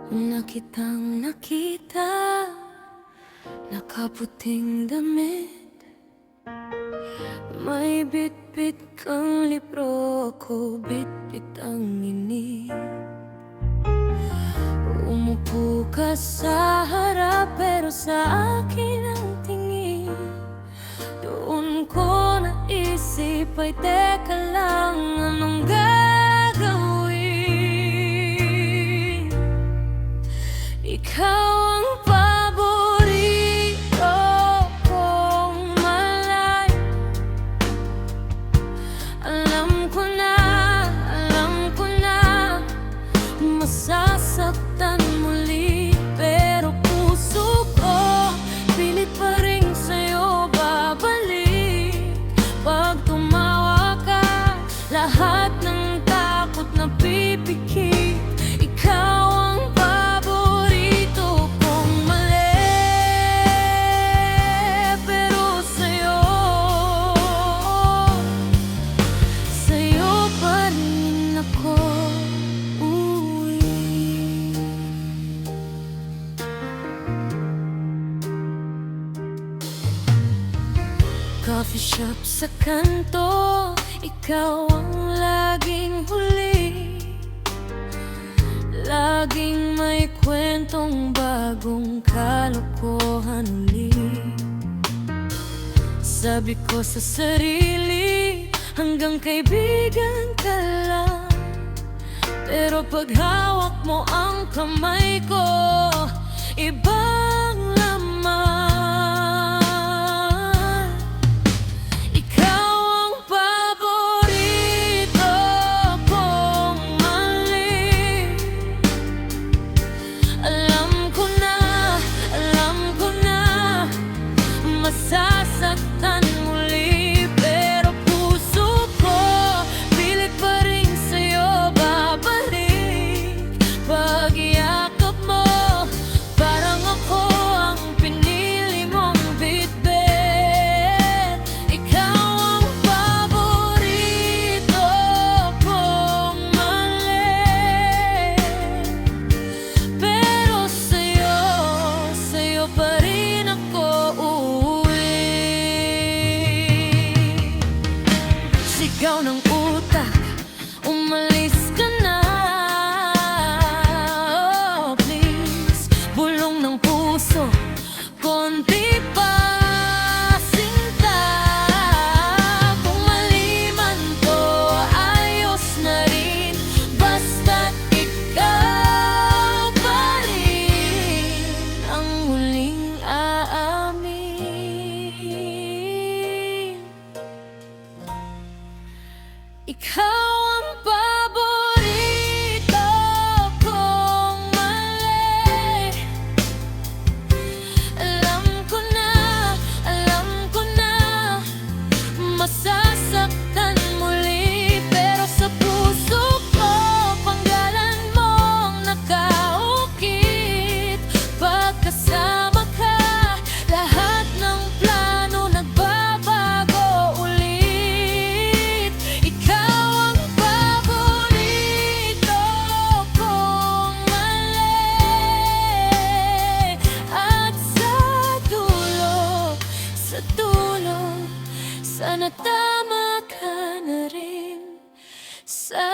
Una kitang nakita, nakaputing damit, may bitbit kang libro, ako bitbit ang inig. Umupo ka sa harap, pero sa akin ang tingin. Doon ko naisip, ay teka lang, anong gagawin? Ikaw ang paborito kong malay. Alam ko na masasaktan muli, pero puso ko pilit pa rin sa'yo babalik. Pag tumawa ka, lahat ng takot na pipikit. Ikaw ang paborito kong mali, pero sa'yo pa rin ako uuwi. Coffee shop sa kanto, ikaw ang laging huli. Laging may kwentong bagong kalokohan ulit. Sabi ko sa sarili, hanggang kaibigan ka lang. Pero pag hawak mo ang kamay ko, ibang laman. Ikaw ang paborito kong mali. Alam ko na masasaktan muli, pero puso ko pilit pa rin sa'yo babalik. Pag iyakap mo, parang ako ang pinili mong bitbit. Ikaw ang paborito kong mali, pero sa'yo pa rin ako uuwi. Sigaw ng utak, umalis ka na, oh please. Bulong ng puso, konti pa sinta. Kung mali man to, ayos na rin, basta't ikaw pa rin ang huling aamin. Ikaw ang paborito kong mali. Alam ko na masasaktan muli, pero sa puso ko panggalan mong nakaukit. Pagkasama ka, lahat ng plano nagbabago ulit. Ikaw ang paborito kong mali, at sa dulo, sana tama ka na rin sa